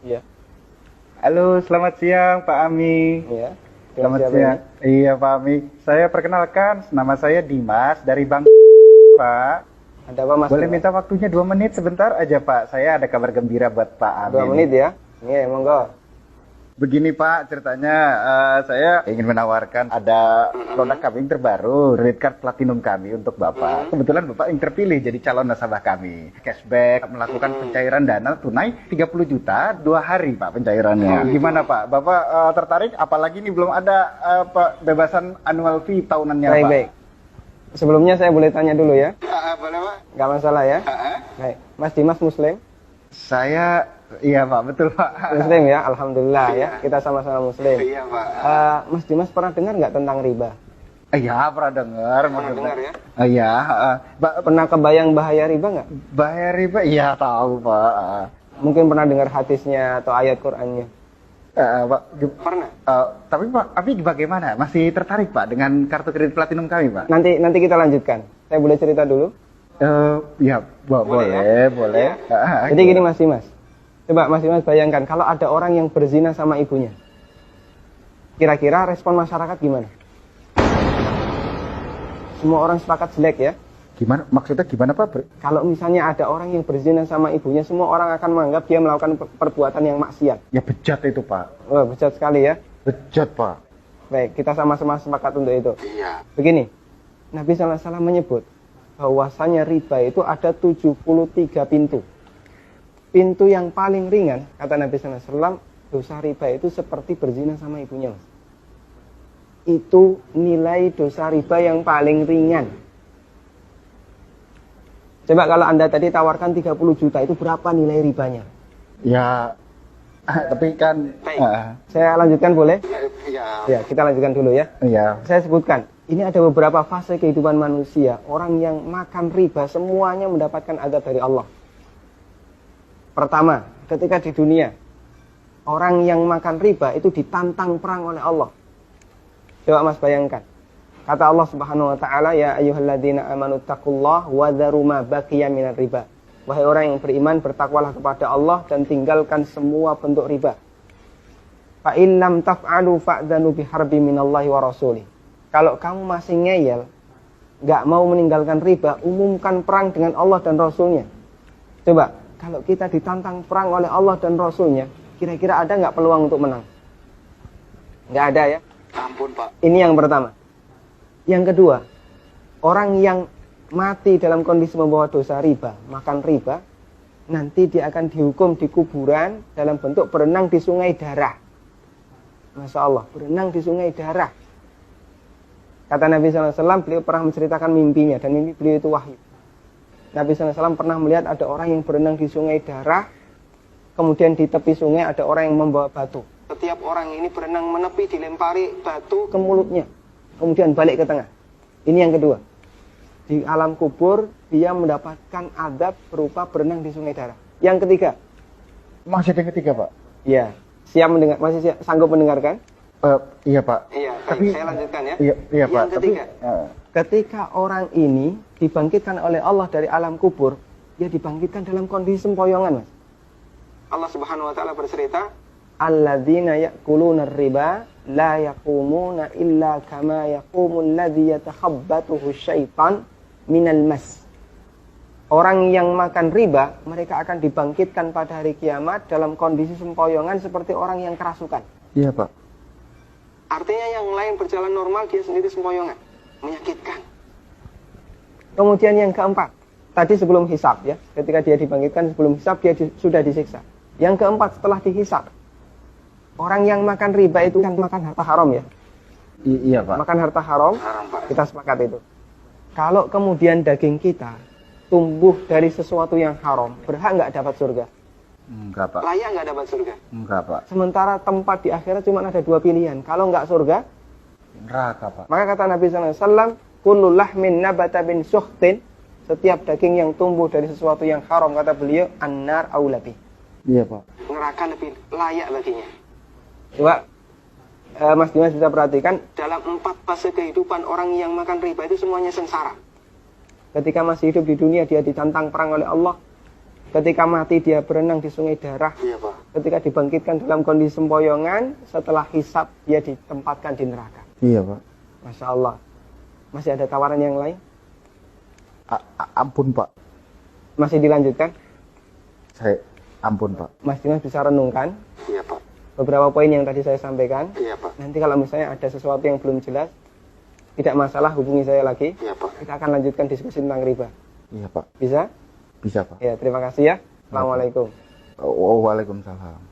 Iya. Halo, selamat siang Pak Ami. Iya. Selamat siang. Iya Pak Ami. Saya perkenalkan, nama saya Dimas dari Bang Pak. Ada apa Mas? Boleh minta waktunya 2 menit sebentar aja Pak. Saya ada kabar gembira buat Pak Ami. 2 menit ya? Iya, monggo. Begini Pak, ceritanya saya ingin menawarkan ada produk kami yang terbaru, credit card platinum kami untuk Bapak. Kebetulan Bapak yang terpilih jadi calon nasabah kami. Cashback, melakukan pencairan dana tunai 30 juta 2 hari Pak pencairannya. Gimana Pak? Bapak tertarik? Apalagi ini belum ada bebasan annual fee tahunannya Pak. Baik. Sebelumnya saya boleh tanya dulu ya? Boleh Pak? Nggak masalah ya? Baik. Mas Dimas Muslim? Saya, iya Pak, betul Pak. Muslim ya, Alhamdulillah ya. Kita sama-sama Muslim. Iya Pak. Mas Dimas pernah dengar nggak tentang riba? Iya, pernah dengar. Pernah dengar ya? Iya. Pernah kebayang bahaya riba nggak? Bahaya riba? Iya tahu Pak. Mungkin pernah dengar hadisnya atau ayat Qur'annya? Pak, Pernah. tapi Pak, bagaimana? Masih tertarik Pak dengan kartu kredit platinum kami Pak? Nanti kita lanjutkan. Saya boleh cerita dulu? Ya, boleh. Ya. Jadi gini Mas Dimas. Coba Mas Dimas bayangkan kalau ada orang yang berzina sama ibunya. Kira-kira respon masyarakat gimana? Semua orang sepakat jelek ya. Gimana? Maksudnya gimana Pak? Kalau misalnya ada orang yang berzina sama ibunya, semua orang akan menganggap dia melakukan perbuatan yang maksiat. Ya bejat itu Pak. Wah, bejat sekali ya. Bejat Pak. Baik, kita sama-sama sepakat untuk itu. Iya. Begini, Nabi SAW menyebut bahwasanya riba itu ada 73 pintu. Pintu yang paling ringan, kata Nabi SAW, dosa riba itu seperti berzina sama ibunya, Mas. Itu nilai dosa riba yang paling ringan. Coba kalau Anda tadi tawarkan 30 juta, itu berapa nilai ribanya? Ya, tapi kan... Saya lanjutkan boleh? Iya. Ya, kita lanjutkan dulu ya. Iya. Saya sebutkan, ini ada beberapa fase kehidupan manusia. Orang yang makan riba semuanya mendapatkan azab dari Allah. Pertama, ketika di dunia, orang yang makan riba itu ditantang perang oleh Allah. Coba Mas bayangkan. Kata Allah Subhanahu wa taala, ya ayyuhalladzina amanu taqullaha wa dzaru ma baqiya minar riba. Wahai orang yang beriman, bertakwalah kepada Allah dan tinggalkan semua bentuk riba. Fa in lam taf'alu fa'dzanu biharbi minallahi wa rasulih. Kalau kamu masih ngeyel, enggak mau meninggalkan riba, umumkan perang dengan Allah dan Rasulnya. Coba, kalau kita ditantang perang oleh Allah dan Rasulnya, kira-kira ada nggak peluang untuk menang? Nggak ada ya? Ampun Pak. Ini yang pertama. Yang kedua, orang yang mati dalam kondisi membawa dosa riba, makan riba, nanti dia akan dihukum di kuburan dalam bentuk berenang di sungai darah. Masya Allah, berenang di sungai darah. Kata Nabi SAW, beliau pernah menceritakan mimpinya, dan mimpi beliau itu wahyu. Nabi SAW pernah melihat ada orang yang berenang di sungai darah, kemudian di tepi sungai ada orang yang membawa batu. Setiap orang ini berenang menepi, dilempari batu ke mulutnya, kemudian balik ke tengah. Ini yang kedua. Di alam kubur, dia mendapatkan azab berupa berenang di sungai darah. Yang ketiga. Masih yang ketiga Pak? Iya. Siap mendengar? Masih sanggup mendengarkan? Iya Pak. Iya, tapi saya lanjutkan ya. Iya Pak. Yang ketiga. Ketika orang ini dibangkitkan oleh Allah dari alam kubur, dia dibangkitkan dalam kondisi sempoyongan, Mas. Allah Subhanahu wa taala bercerita, alladzina ya'kuluna riba la yaqumuna illa kama yaqumul ladzi yatakhabbathu syaitan minal mas. Orang yang makan riba, mereka akan dibangkitkan pada hari kiamat dalam kondisi sempoyongan seperti orang yang kerasukan. Iya Pak. Artinya yang lain berjalan normal, dia sendiri sempoyongan. Menyakitkan. Kemudian yang keempat, tadi sebelum hisab ya, ketika dia dibangkitkan sebelum hisab, dia sudah disiksa. Yang keempat, setelah dihisab, orang yang makan riba itu kan makan harta haram ya. Iya Pak. Makan harta haram, Pak. kita sepakat itu. Kalau kemudian daging kita tumbuh dari sesuatu yang haram, berhak nggak dapat surga? Enggak Pak. Layak nggak dapat surga? Enggak Pak. Sementara tempat di akhirat cuma ada 2 pilihan. Kalau nggak surga, neraka Pak. maka kata Nabi SAW, kullu lahmin nabata bin suhtin, setiap daging yang tumbuh dari sesuatu yang haram, kata beliau, annar aulabi. Iya Pak. Neraka lebih layak baginya. Coba Mas Dimas bisa perhatikan, dalam 4 fase kehidupan orang yang makan riba itu semuanya sengsara. Ketika masih hidup di dunia, dia ditantang perang oleh Allah. Ketika mati, dia berenang di sungai darah. Iya Pak. ketika dibangkitkan dalam kondisi sempoyongan, setelah hisab dia ditempatkan di neraka. Iya Pak. Masya Allah. Masih ada tawaran yang lain? Ampun Pak. Masih dilanjutkan? Ampun Pak. Mas Dimas bisa renungkan Iya Pak. beberapa poin yang tadi saya sampaikan. Iya Pak. Nanti kalau misalnya ada sesuatu yang belum jelas, tidak masalah, hubungi saya lagi. Iya Pak. Kita akan lanjutkan diskusi tentang riba. Iya Pak. Bisa? Bisa Pak. Ya, terima kasih ya. Assalamualaikum. Waalaikumsalam.